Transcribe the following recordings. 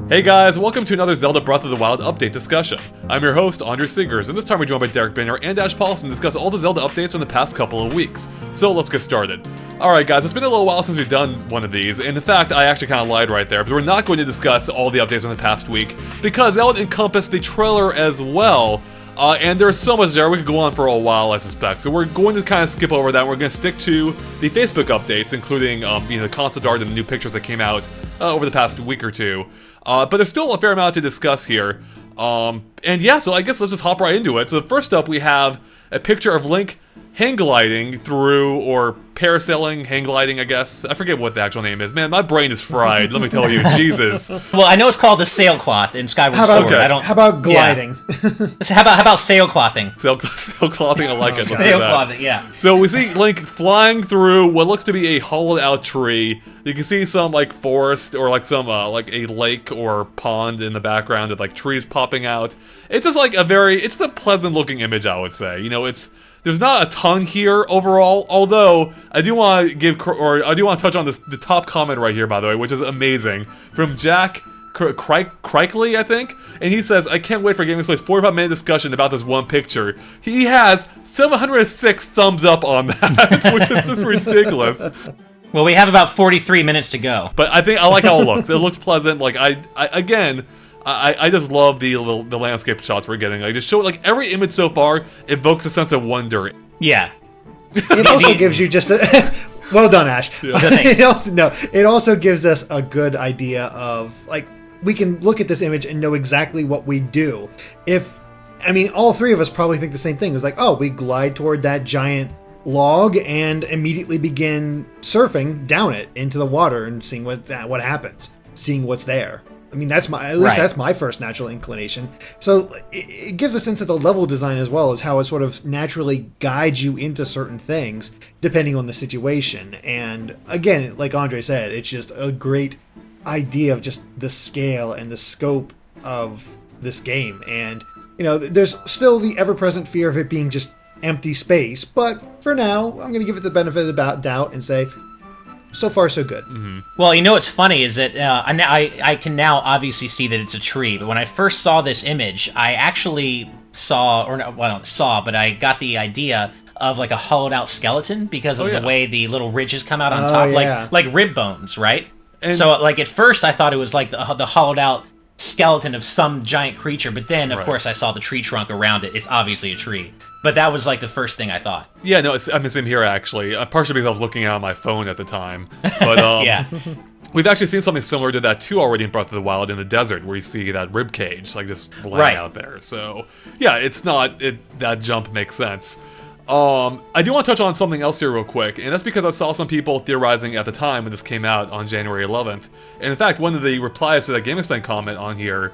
Hey guys, welcome to another Zelda Breath of the Wild update discussion. I'm your host, Andre Siggers, and this time we're joined by Derek Binner and Ash Paulson to discuss all the Zelda updates from the past couple of weeks. So let's get started. Alright guys, it's been a little while since we've done one of these, and in fact, I actually kind of lied right there, because we're not going to discuss all the updates from the past week, because that would encompass the trailer as well. And there's so much there, we could go on for a while, I suspect. So we're going to kind of skip over that, and we're going to stick to the Facebook updates, including the concept art and the new pictures that came out over the past week or two. But there's still a fair amount to discuss here. And yeah, so I guess let's just hop right into it. So first up, we have a picture of Link hang gliding through, or parasailing, hang gliding, I guess. I forget what the actual name is. Man, my brain is fried, let me tell you, Jesus. Well, I know it's called the sailcloth in Skyward Sword. Okay. How about gliding? Yeah. How about sailclothing? Sailclothing, I like it. Sailclothing, yeah. So we see Link flying through what looks to be a hollowed out tree. You can see some like forest or like some like a lake or pond in the background with like trees popping out. It's just like it's a pleasant looking image, I would say. You know, there's not a ton here overall, although I do want to touch on the top comment right here, by the way, which is amazing, from Jack Crikely, I think, and he says, "I can't wait for Gaming Display's 45-minute discussion about this one picture." He has 706 thumbs up on that, which is just ridiculous. Well, we have about 43 minutes to go. But I like how it looks. It looks pleasant. Like I just love the landscape shots we're getting. Like just show like every image so far evokes a sense of wonder. Yeah. It also gives you just a well done, Ash. Yeah. It also gives us a good idea of like we can look at this image and know exactly what we do. All three of us probably think the same thing. It's like, oh, we glide toward that giant log and immediately begin surfing down it into the water and seeing what happens, seeing what's there. I mean, that's my first natural inclination. So it gives a sense of the level design as well as how it sort of naturally guides you into certain things depending on the situation. And again, like Andre said, it's just a great idea of just the scale and the scope of this game. And, there's still the ever-present fear of it being just empty space. But for now, I'm going to give it the benefit of the doubt and say, so far, so good. Mm-hmm. Well, what's funny is that I can now obviously see that it's a tree, but when I first saw this image, I actually but I got the idea of like a hollowed out skeleton because of the way the little ridges come out on top, like rib bones, right? And so like at first I thought it was like the hollowed out skeleton of some giant creature, but then of course I saw the tree trunk around it. It's obviously a tree. But that was like the first thing I thought. Yeah, no, I'm the same here actually. Partially because I was looking at my phone at the time. But yeah. We've actually seen something similar to that too already in Breath of the Wild in the desert, where you see that rib cage like just laying out there. So yeah, that jump makes sense. I do want to touch on something else here real quick, and that's because I saw some people theorizing at the time when this came out on January 11th. And in fact, one of the replies to that GameXplain comment on here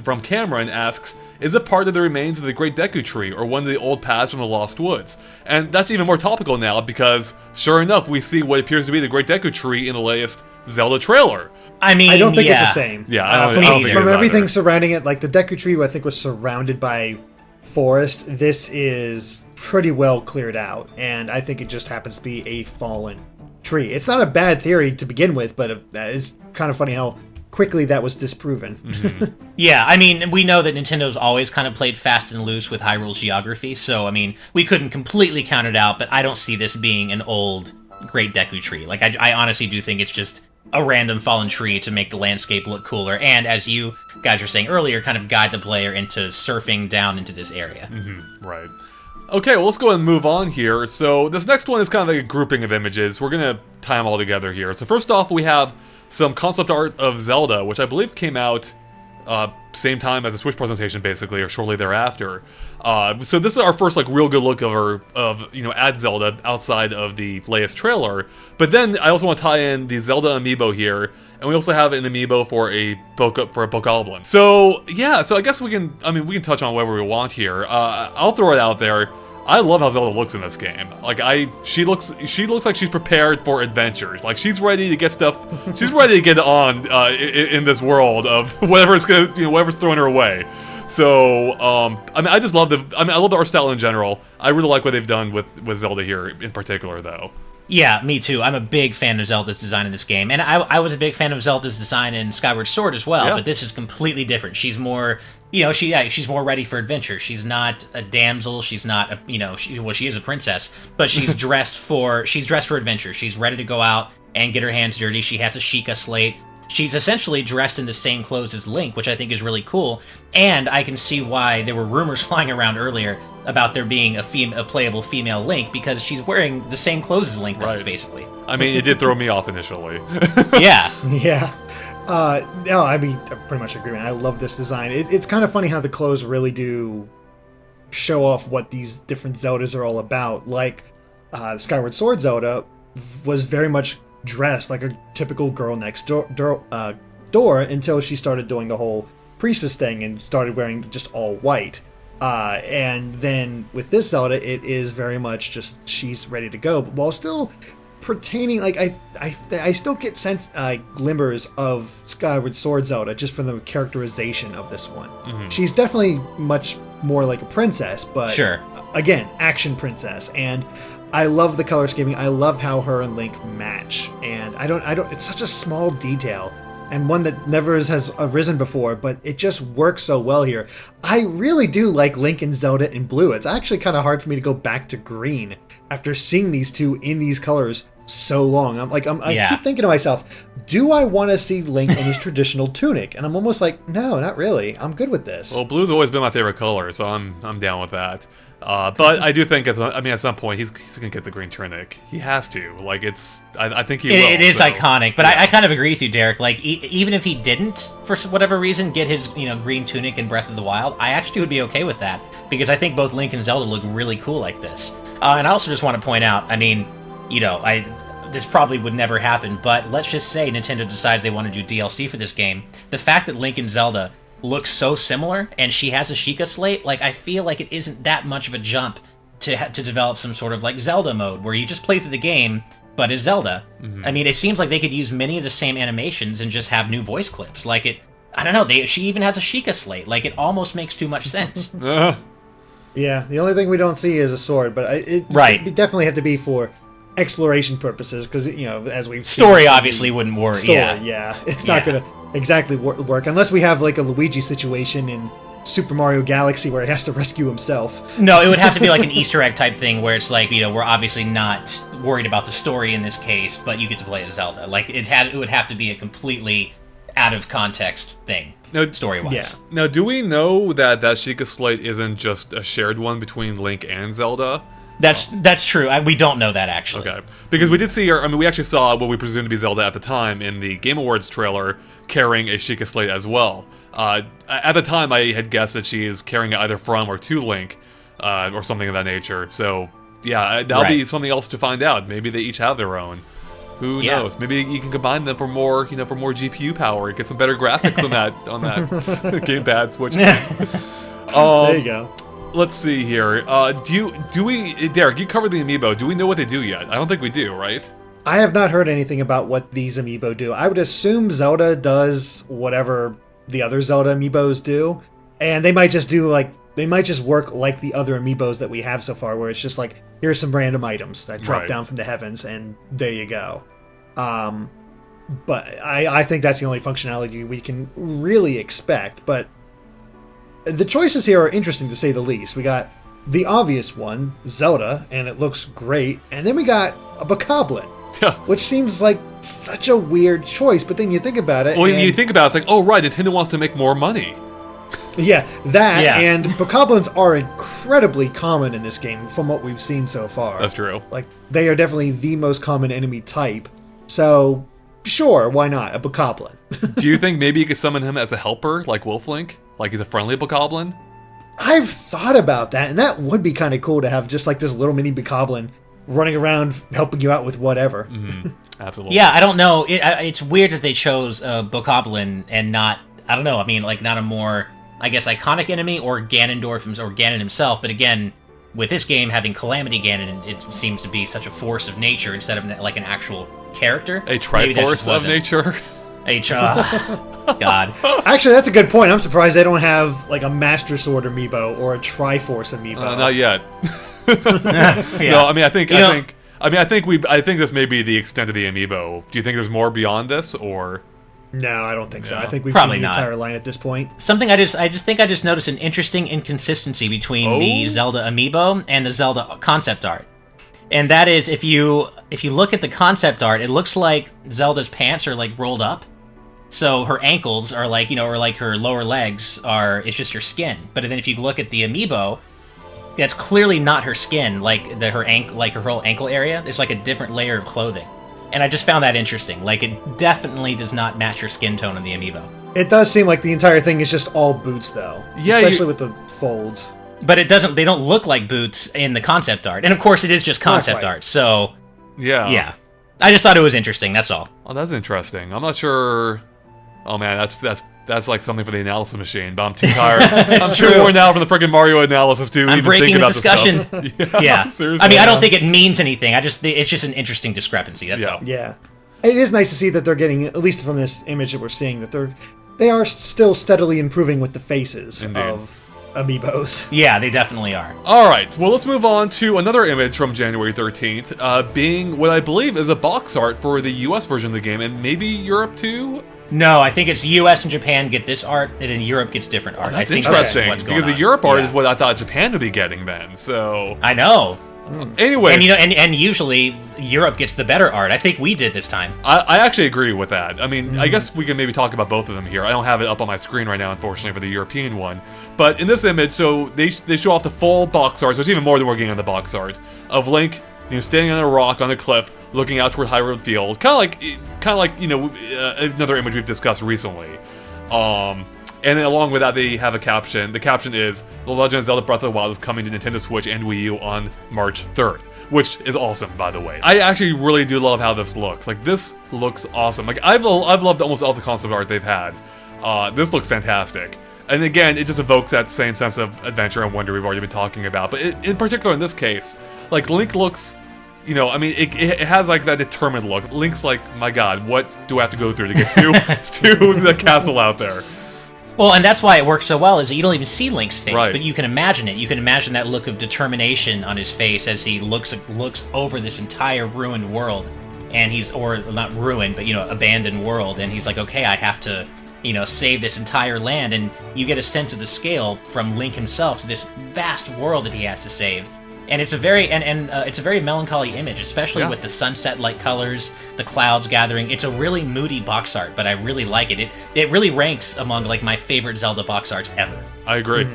from Cameron asks, "Is it part of the remains of the Great Deku Tree, or one of the old paths from the Lost Woods?" And that's even more topical now, because sure enough, we see what appears to be the Great Deku Tree in the latest Zelda trailer. I don't think it's the same. Yeah, I don't think from everything surrounding it, like the Deku Tree, I think was surrounded by forest. This is pretty well cleared out, and I think it just happens to be a fallen tree. It's not a bad theory to begin with, but it's kind of funny how quickly that was disproven. Mm-hmm. Yeah, we know that Nintendo's always kind of played fast and loose with Hyrule geography, so we couldn't completely count it out, but I don't see this being an old Great Deku Tree. Like, I honestly do think it's just a random fallen tree to make the landscape look cooler, and as you guys were saying earlier, kind of guide the player into surfing down into this area. Mm-hmm. Right. Okay, well, let's go ahead and move on here. So this next one is kind of like a grouping of images. We're going to tie them all together here. So first off, we have some concept art of Zelda, which I believe came out same time as the Switch presentation, basically, or shortly thereafter. So this is our first like real good look of at Zelda outside of the latest trailer. But then I also want to tie in the Zelda Amiibo here, and we also have an Amiibo for a Bokoblin. So yeah, so I guess we can touch on whatever we want here. I'll throw it out there. I love how Zelda looks in this game. Like she looks like she's prepared for adventure. Like she's ready to get stuff. She's ready to get on in this world of whatever's throwing her away. So I just love I love the art style in general. I really like what they've done with Zelda here in particular, though. Yeah, me too. I'm a big fan of Zelda's design in this game, and I was a big fan of Zelda's design in Skyward Sword as well. But this is completely different. She's more, she's more ready for adventure. She's not a damsel. She's not she is a princess, but she's dressed for adventure. She's ready to go out and get her hands dirty. She has a Sheikah slate. She's essentially dressed in the same clothes as Link, which I think is really cool. And I can see why there were rumors flying around earlier about there being a playable female Link, because she's wearing the same clothes as Link does, basically. I mean, it did throw me off initially. Yeah. Yeah. No, I mean, I pretty much agree. I love this design. It's kind of funny how the clothes really do show off what these different Zeldas are all about. Like, Skyward Sword Zelda was very much dressed like a typical girl next door until she started doing the whole priestess thing and started wearing just all white. And then with this Zelda, it is very much just she's ready to go, but while still pertaining, like I still get glimmers of Skyward Sword Zelda just from the characterization of this one. Mm-hmm. She's definitely much more like a princess, but sure, again, action princess. And I love the color scheming. I love how her and Link match. And I don't, it's such a small detail and one that never has arisen before, but it just works so well here. I really do like Link and Zelda in blue. It's actually kind of hard for me to go back to green after seeing these two in these colors so long. I keep thinking to myself, do I want to see Link in his traditional tunic? And I'm almost like, no, not really. I'm good with this. Well, blue's always been my favorite color, so I'm down with that. But I do think, at some point, he's going to get the green tunic. He has to. Like, I think he will. It is iconic, but yeah. I kind of agree with you, Derek. Like, even if he didn't, for whatever reason, get his green tunic in Breath of the Wild, I actually would be okay with that, because I think both Link and Zelda look really cool like this. And I also just want to point out, I mean, this probably would never happen, but let's just say Nintendo decides they want to do DLC for this game. The fact that Link and Zelda looks so similar, and she has a Sheikah slate, like, I feel like it isn't that much of a jump to develop some sort of, like, Zelda mode, where you just play through the game, but as Zelda. Mm-hmm. I mean, it seems like they could use many of the same animations and just have new voice clips. Like, I don't know, she even has a Sheikah slate. Like, it almost makes too much sense. Yeah, the only thing we don't see is a sword, but it definitely have to be for exploration purposes, because, as we've seen... Story obviously wouldn't work, yeah. It's not going to exactly work unless we have like a Luigi situation in Super Mario Galaxy where he has to rescue himself. No, it would have to be like an Easter egg type thing where it's like, we're obviously not worried about the story in this case, but you get to play as Zelda. Like, it would have to be a completely out of context thing, story-wise. Yeah. Now, do we know that Sheikah slate isn't just a shared one between Link and Zelda? That's true. We don't know that, actually. Okay. Because we did see her, we actually saw what we presumed to be Zelda at the time in the Game Awards trailer carrying a Sheikah slate as well. At the time, I had guessed that she is carrying it either from or to Link, or something of that nature. So, yeah, that'll be something else to find out. Maybe they each have their own. Who knows? Maybe you can combine them for more, for more GPU power. Get some better graphics on that gamepad Switch. There you go. Let's see here. Do we, Derek? You covered the Amiibo. Do we know what they do yet? I don't think we do, right? I have not heard anything about what these Amiibo do. I would assume Zelda does whatever the other Zelda Amiibos do, and they might just work like the other Amiibos that we have so far, where it's just like, here's some random items that drop down from the heavens, and there you go. But I think that's the only functionality we can really expect. But the choices here are interesting, to say the least. We got the obvious one, Zelda, and it looks great. And then we got a Bokoblin, which seems like such a weird choice. But then you think about it. Well, you think about it, it's like, oh, right, Nintendo wants to make more money. Yeah, and Bokoblins are incredibly common in this game from what we've seen so far. That's true. Like, they are definitely the most common enemy type. So, sure, why not? A Bokoblin. Do you think maybe you could summon him as a helper, like Wolf Link? Like he's a friendly Bokoblin? I've thought about that, and that would be kind of cool to have just like this little mini Bokoblin running around helping you out with whatever. Mm-hmm. Absolutely. Yeah, I don't know. It's weird that they chose Bokoblin and not, I don't know, not a more, I guess, iconic enemy, or Ganondorf or Ganon himself. But again, with this game having Calamity Ganon, it seems to be such a force of nature instead of like an actual character. A Triforce of nature? God. Actually, that's a good point. I'm surprised they don't have like a Master Sword Amiibo or a Triforce Amiibo. Not yet. Yeah. No, I I mean, I think this may be the extent of the amiibo. Do you think there's more beyond this, or? No, I don't think so. I think we've Probably seen the not. entire line at this point. Something I just noticed an interesting inconsistency between the Zelda Amiibo and the Zelda concept art. And that is, if you look at the concept art, it looks like Zelda's pants are like rolled up. So her ankles are like, or like her lower legs it's just her skin. But then if you look at the Amiibo, that's clearly not her skin, like her whole ankle area. There's like a different layer of clothing. And I just found that interesting. Like, it definitely does not match her skin tone in the Amiibo. It does seem like the entire thing is just all boots, though. Yeah, especially with the folds. But they don't look like boots in the concept art. And of course, it is just concept art, so... Yeah. I just thought it was interesting, that's all. Oh, that's interesting. I'm not sure... Oh man, that's like something for the analysis machine, but I'm too tired. I'm too worn out from the freaking Mario analysis to even think about this stuff. Yeah. Seriously. I mean, I don't think it means anything. It's just an interesting discrepancy, that's all. Yeah. It is nice to see that they're getting, at least from this image that we're seeing, that they are still steadily improving with the faces of Amiibos. Yeah, they definitely are. Alright, well let's move on to another image from January 13th, being what I believe is a box art for the US version of the game, and maybe Europe too? No, I think it's US and Japan get this art, and then Europe gets different art. That's I think interesting, that's what's going because the on. Europe art is what I thought Japan would be getting then, so... I know. Anyways... And usually, Europe gets the better art. I think we did this time. I actually agree with that. I mean, I guess we can maybe talk about both of them here. I don't have it up on my screen right now, unfortunately, for the European one. But in this image, so they show off the full box art, so it's even more than we're getting on the box art, of Link, standing on a rock on a cliff, looking out toward Hyrule Field. Kind of like another image we've discussed recently. And then along with that, they have a caption. The caption is, The Legend of Zelda Breath of the Wild is coming to Nintendo Switch and Wii U on March 3rd. Which is awesome, by the way. I actually really do love how this looks. Like, this looks awesome. Like, I've loved almost all the concept art they've had. This looks fantastic. And again, it just evokes that same sense of adventure and wonder we've already been talking about. But in particular, in this case, like, Link looks... I mean, it has like that determined look. Link's like, my god, what do I have to go through to get to the castle out there? Well, and that's why it works so well, is that you don't even see Link's face, right. But you can imagine it. You can imagine that look of determination on his face as he looks over this entire ruined world. And or not ruined, but, abandoned world. And he's like, okay, I have to, save this entire land. And you get a sense of the scale from Link himself to this vast world that he has to save. And it's a very it's a very melancholy image, especially with the sunset-like colors, the clouds gathering. It's a really moody box art, but I really like it. It really ranks among like my favorite Zelda box arts ever. I agree.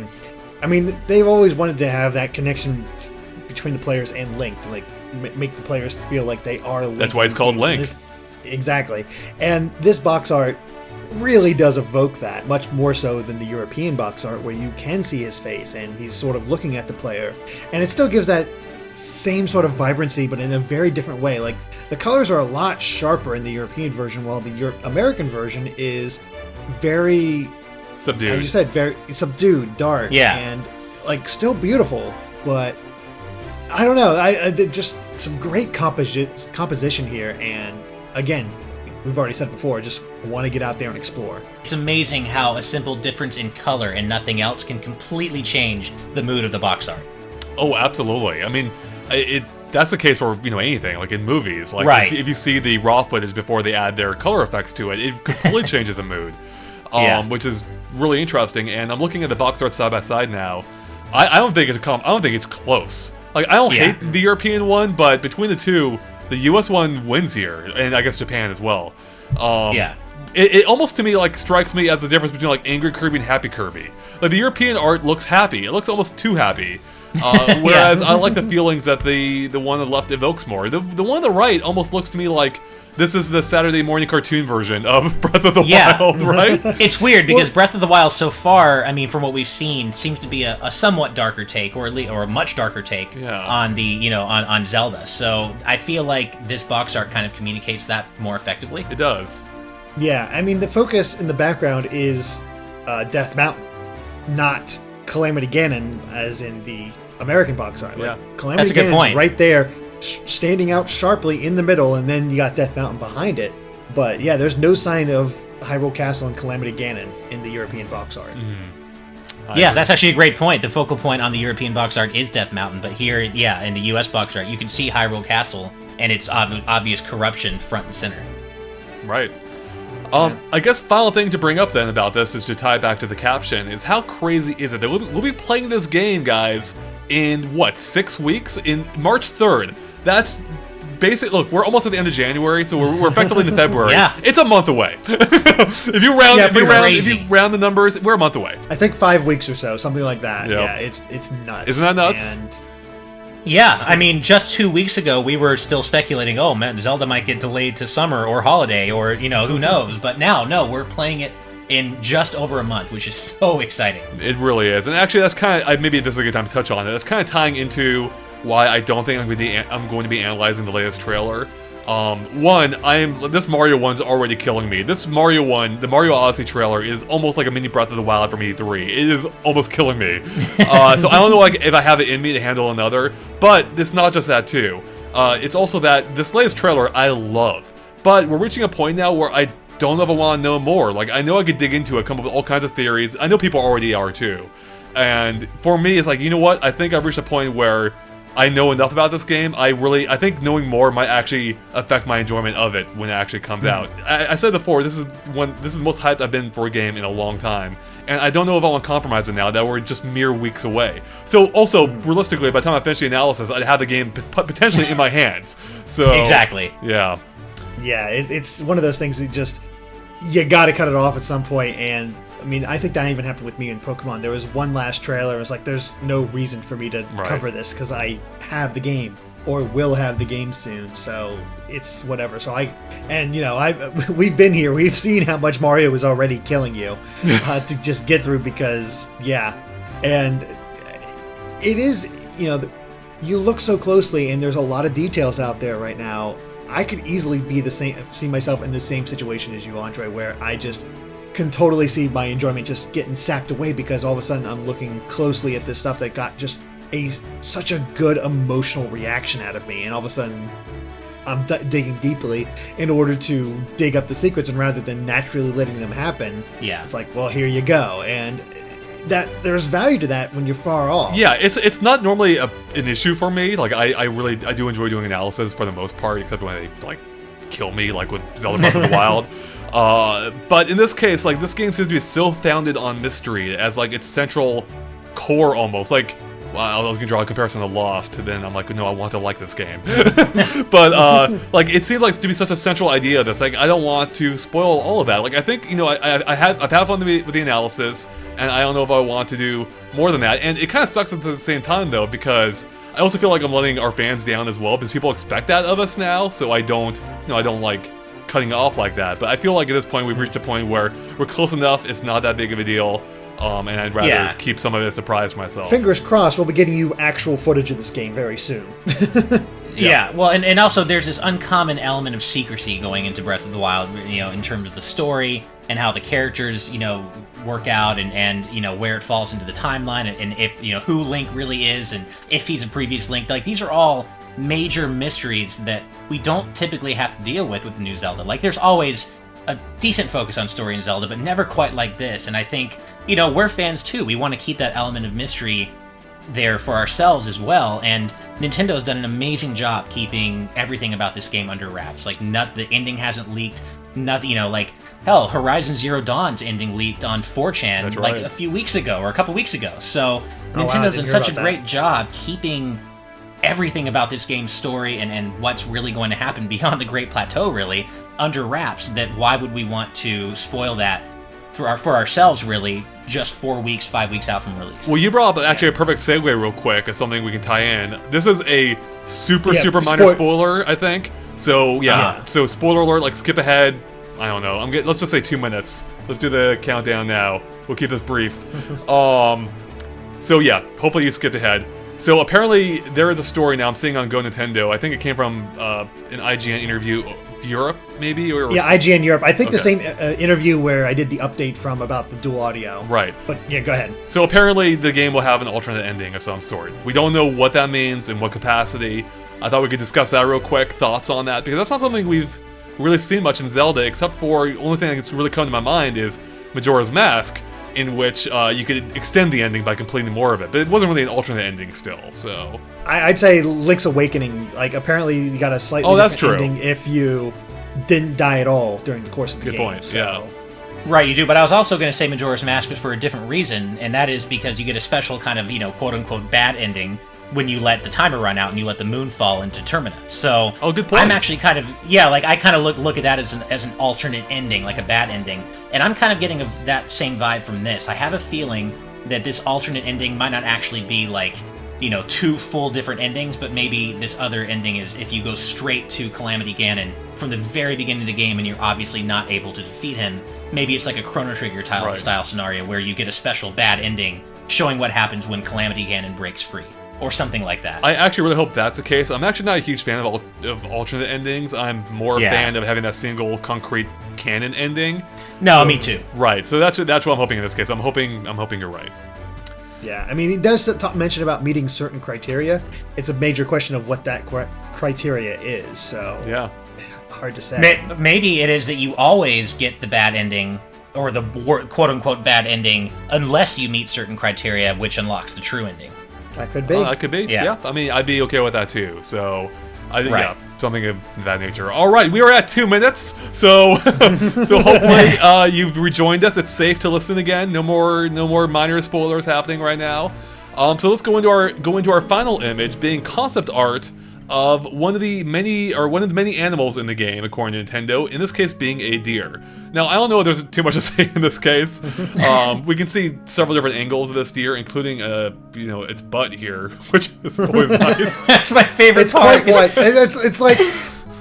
I mean, they've always wanted to have that connection between the players and Link to like make the players feel like they are Link. That's why it's called Link. Exactly. And this box art really does evoke that, much more so than the European box art, where you can see his face and he's sort of looking at the player. And it still gives that same sort of vibrancy, but in a very different way. Like, the colors are a lot sharper in the European version, while the American version is very... subdued. As you said, very subdued, dark, and, like, still beautiful, but... I don't know, I just some great composition here, and, again... We've already said before, just want to get out there and explore. It's amazing how a simple difference in color and nothing else can completely change the mood of the box art. Oh, absolutely. I mean, that's the case for, anything, like in movies. Like, right. if you see the raw footage before they add their color effects to it, it completely changes the mood, which is really interesting. And I'm looking at the box art side by side now. I don't think it's close. Like, I don't hate the European one, but between the two, the US one wins here, and I guess Japan as well. It almost to me like strikes me as the difference between like Angry Kirby and Happy Kirby. Like, the European art looks happy; it looks almost too happy. Whereas I like the feelings that the one on the left evokes more. The one on the right almost looks to me like this is the Saturday morning cartoon version of Breath of the Wild, right? It's weird because Breath of the Wild so far, I mean, from what we've seen, seems to be a somewhat darker take, or a much darker take on the on Zelda. So I feel like this box art kind of communicates that more effectively. It does. Yeah, I mean, the focus in the background is Death Mountain, not Calamity Ganon, as in the American box art. Like, Calamity That's a good point. Right there, standing out sharply in the middle, and then you got Death Mountain behind it. But yeah, there's no sign of Hyrule Castle and Calamity Ganon in the European box art. Yeah, that's actually a great point. The focal point on the European box art is Death Mountain, but here, yeah, in the US box art, you can see Hyrule Castle and its obvious corruption front and center. Right. I guess final thing to bring up then about this is to tie back to the caption, is how crazy is it that we'll be playing this game, guys, in, what, 6 weeks? In March 3rd. That's basic. Look, we're almost at the end of January, so we're effectively into February. Yeah. It's a month away. if you round the numbers, we're a month away. I think 5 weeks or so, something like that. Yep. Yeah, it's nuts. Isn't that nuts? And yeah, I mean, just 2 weeks ago, we were still speculating, oh, man, Zelda might get delayed to summer or holiday or, who knows. But now, no, we're playing it in just over a month, which is so exciting. It really is. And actually, that's kind of, maybe this is a good time to touch on it. That's kind of tying into why I don't think I'm going to be analyzing the latest trailer. One, this Mario one's already killing me. This Mario one, the Mario Odyssey trailer, is almost like a mini Breath of the Wild from E3. It is almost killing me. So I don't know if I have it in me to handle another, but it's not just that too. It's also that this latest trailer I love, but we're reaching a point now where I don't know if I want to know more. Like, I know I could dig into it, come up with all kinds of theories. I know people already are too. And for me, it's like, you know what? I think I've reached a point where I know enough about this game. I think knowing more might actually affect my enjoyment of it when it actually comes out. I said before, this is the most hyped I've been for a game in a long time, and I don't know if I want to compromise it now that we're just mere weeks away. So also, realistically, by the time I finish the analysis, I'd have the game potentially in my hands. So exactly. Yeah. Yeah, it's one of those things that you got to cut it off at some point. And I mean, I think that even happened with me in Pokemon. There was one last trailer. It was like, there's no reason for me to cover this because I have the game or will have the game soon. So it's whatever. So we've been here. We've seen how much Mario is already killing you to just get through because, yeah. And it is, you look so closely and there's a lot of details out there right now. I could easily see myself in the same situation as you, Andre, where I just can totally see my enjoyment just getting sapped away because all of a sudden I'm looking closely at this stuff that got just such a good emotional reaction out of me, and all of a sudden I'm digging deeply in order to dig up the secrets, and rather than naturally letting them happen, it's like, well, here you go. And that there's value to that when you're far off. Yeah, it's not normally an issue for me. Like I do enjoy doing analysis for the most part, except when they kill me, like with Zelda Breath of the Wild. But in this case, this game seems to be still founded on mystery as its central core almost. I was gonna draw a comparison to Lost, then I'm like, no, I want to like this game. But it seems to be such a central idea that's I don't want to spoil all of that. I think I've had fun with the analysis, and I don't know if I want to do more than that. And it kind of sucks at the same time though, because I also feel like I'm letting our fans down as well, because people expect that of us now. So I don't like cutting off like that. But I feel like at this point we've reached a point where we're close enough. It's not that big of a deal. And I'd rather keep some of it a surprise for myself. Fingers crossed, we'll be getting you actual footage of this game very soon. Yeah, well, and also there's this uncommon element of secrecy going into Breath of the Wild, in terms of the story and how the characters, work out and where it falls into the timeline and if, who Link really is and if he's a previous Link. These are all major mysteries that we don't typically have to deal with the new Zelda. There's always a decent focus on story in Zelda, but never quite like this. And I think, we're fans too. We want to keep that element of mystery there for ourselves as well. And Nintendo's done an amazing job keeping everything about this game under wraps. The ending hasn't leaked. Nothing, hell, Horizon Zero Dawn's ending leaked on 4chan a few weeks ago or a couple weeks ago. So Nintendo's done such a great job keeping everything about this game's story and what's really going to happen beyond the Great Plateau, really, under wraps, that why would we want to spoil that for ourselves, really, just 4 weeks, 5 weeks out from release. Well, you brought up actually a perfect segue real quick as something we can tie in. This is a super minor spoiler, I think. So, so spoiler alert, skip ahead. I don't know. Let's just say 2 minutes. Let's do the countdown now. We'll keep this brief. So yeah, hopefully you skipped ahead. So apparently there is a story now I'm seeing on Go Nintendo. I think it came from an IGN interview, Europe maybe? Or IGN Europe. I think the same interview where I did the update from about the dual audio. Right. But yeah, go ahead. So apparently the game will have an alternate ending of some sort. We don't know what that means, in what capacity. I thought we could discuss that real quick, thoughts on that, because that's not something we've really seen much in Zelda, except for the only thing that's really come to my mind is Majora's Mask. in which you could extend the ending by completing more of it. But it wasn't really an alternate ending still, so... I'd say Link's Awakening, like, apparently you got a slightly different ending if you didn't die at all during the course of the game. Good point, so. yeah. Right, you do, but I was also going to say Majora's Mask, but for a different reason, and that is because you get a special kind of, quote-unquote bad ending when you let the timer run out and you let the moon fall into Termina. So good point. I'm actually kind of, I kind of look at that as an alternate ending, like a bad ending, and I'm kind of getting that same vibe from this. I have a feeling that this alternate ending might not actually be like, two full different endings, but maybe this other ending is if you go straight to Calamity Ganon from the very beginning of the game and you're obviously not able to defeat him, maybe it's like a Chrono Trigger style scenario where you get a special bad ending showing what happens when Calamity Ganon breaks free. Or something like that. I actually really hope that's the case. I'm actually not a huge fan of alternate endings. I'm more a fan of having that single concrete canon ending. No, me too. Right. So that's what I'm hoping in this case. I'm hoping you're right. Yeah, I mean, he does mention about meeting certain criteria. It's a major question of what that criteria is. So yeah, hard to say. Maybe it is that you always get the bad ending or the quote-unquote bad ending unless you meet certain criteria, which unlocks the true ending. That could be. That could be. Yeah. I mean, I'd be okay with that too. So, something of that nature. All right, we are at 2 minutes. So, hopefully you've rejoined us. It's safe to listen again. No more minor spoilers happening right now. So let's go into our final image, being concept art of one of the many animals in the game, according to Nintendo, in this case being a deer. Now, I don't know if there's too much to say in this case. We can see several different angles of this deer, including, its butt here, which is always nice. That's my favorite part. Quite white. It's like...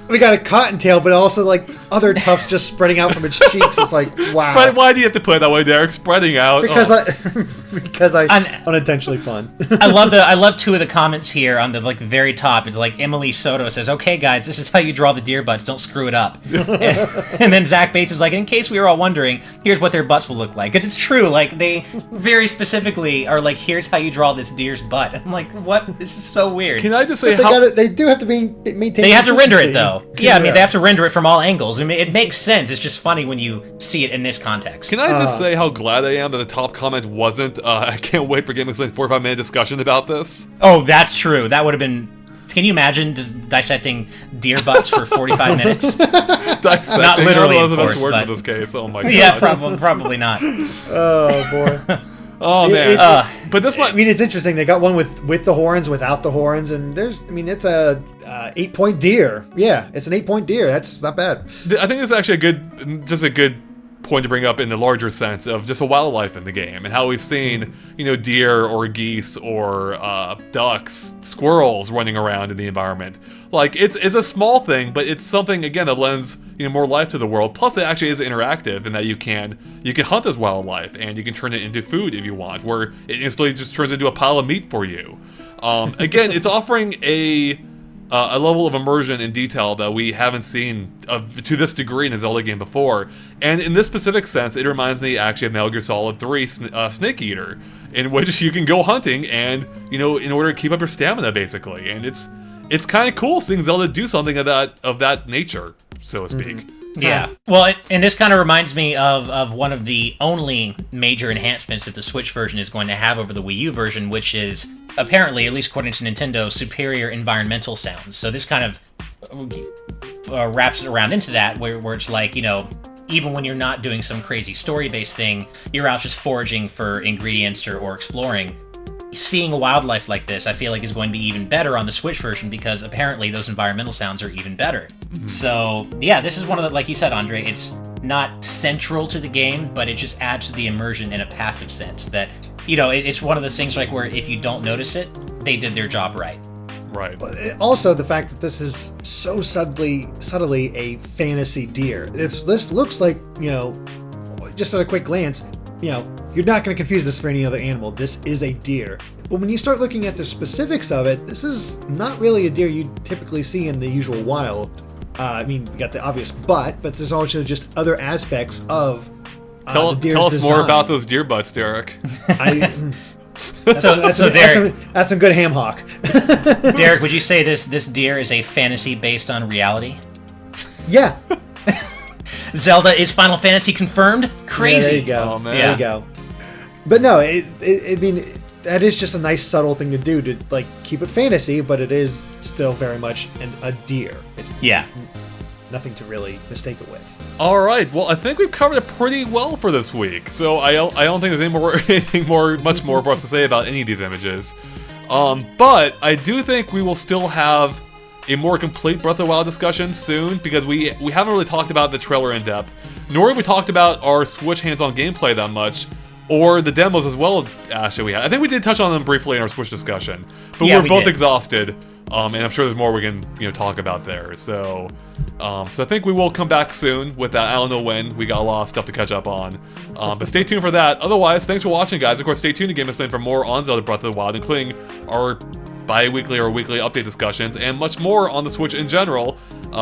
We got a cottontail, but also like other tufts just spreading out from its cheeks. It's like, wow. Why do you have to put it that way, Derek? Spreading out. Because I unintentionally pun. I love two of the comments here on the very top. It's like Emily Soto says, "Okay, guys, this is how you draw the deer butts. Don't screw it up." And then Zach Bates is like, "In case we were all wondering, here's what their butts will look like." Because it's true. Like they very specifically are like, "Here's how you draw this deer's butt." I'm like, what? This is so weird. Can I just say they do have to maintain. They have to render it though. Yeah, I mean, they have to render it from all angles. I mean, it makes sense. It's just funny when you see it in this context. Can I just say how glad I am that the top comment wasn't, I can't wait for Game Explain's 45-minute discussion about this? Oh, that's true. That would have been... Can you imagine dissecting deer butts for 45 minutes? Dissecting? Not literally, of course, the best word but... for this case. Oh my god. Yeah, probably not. Oh, boy. Oh man, but this one. I mean, it's interesting. They got one with the horns, without the horns, and it's a 8-point deer. Yeah, it's an 8-point deer. That's not bad. I think it's actually a good point to bring up in the larger sense of just a wildlife in the game and how we've seen, deer or geese or ducks, squirrels running around in the environment. Like it's a small thing, but it's something again that lends more life to the world. Plus, it actually is interactive in that you can hunt this wildlife and you can turn it into food if you want, where it instantly just turns into a pile of meat for you. Again, it's offering a level of immersion and detail that we haven't seen to this degree in a Zelda game before. And in this specific sense, it reminds me actually of Metal Gear Solid 3 Snake Eater, in which you can go hunting and, in order to keep up your stamina, basically. And it's kind of cool seeing Zelda do something of that nature, so to speak. Mm-hmm. Yeah. Well, and this kind of reminds me of one of the only major enhancements that the Switch version is going to have over the Wii U version, which is apparently, at least according to Nintendo, superior environmental sounds. So this kind of wraps around into that, where it's like, even when you're not doing some crazy story-based thing, you're out just foraging for ingredients or exploring. Seeing a wildlife like this, I feel like is going to be even better on the Switch version because apparently those environmental sounds are even better. Mm-hmm. So, yeah, this is one of the, like you said, Andre, it's not central to the game, but it just adds to the immersion in a passive sense that, it's one of those things like where if you don't notice it, they did their job right. Right. Also, the fact that this is so subtly a fantasy deer. This looks like, just at a quick glance, you're not going to confuse this for any other animal. This is a deer. But when you start looking at the specifics of it, this is not really a deer you typically see in the usual wild. We got the obvious butt, but there's also just other aspects of the deer's Tell us design. More about those deer butts, Derek. That's some good ham hock. Derek, would you say this deer is a fantasy based on reality? Yeah. Zelda is Final Fantasy confirmed? Crazy. Yeah, there you go. Oh, man. There you go. But no, I mean, that is just a nice subtle thing to do to like keep it fantasy, but it is still very much a deer. It's nothing to really mistake it with. All right, well, I think we've covered it pretty well for this week. So I don't think there's anything much more for us to say about any of these images. But I do think we will still have a more complete Breath of the Wild discussion soon, because we haven't really talked about the trailer in depth, nor have we talked about our Switch hands-on gameplay that much, or the demos as well, Ash, that we had. I think we did touch on them briefly in our Switch discussion, but we were both exhausted, and I'm sure there's more we can talk about there. So I think we will come back soon with that. I don't know when. We got a lot of stuff to catch up on, but stay tuned for that. Otherwise, thanks for watching, guys. Of course, stay tuned to Game Explain for more on Zelda Breath of the Wild, including our bi-weekly or weekly update discussions, and much more on the Switch in general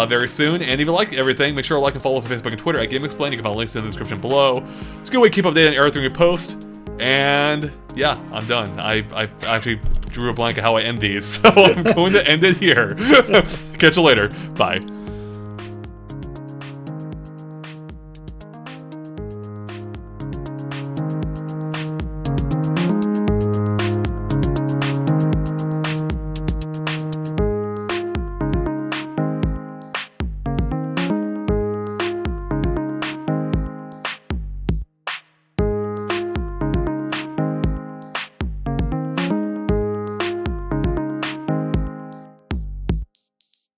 very soon. And if you like everything, make sure to like and follow us on Facebook and Twitter at Game Explain. You can find links in the description below. It's a good way to keep updated on everything we post. And yeah, I'm done. I actually drew a blank of how I end these, so I'm going to end it here. Catch you later. Bye.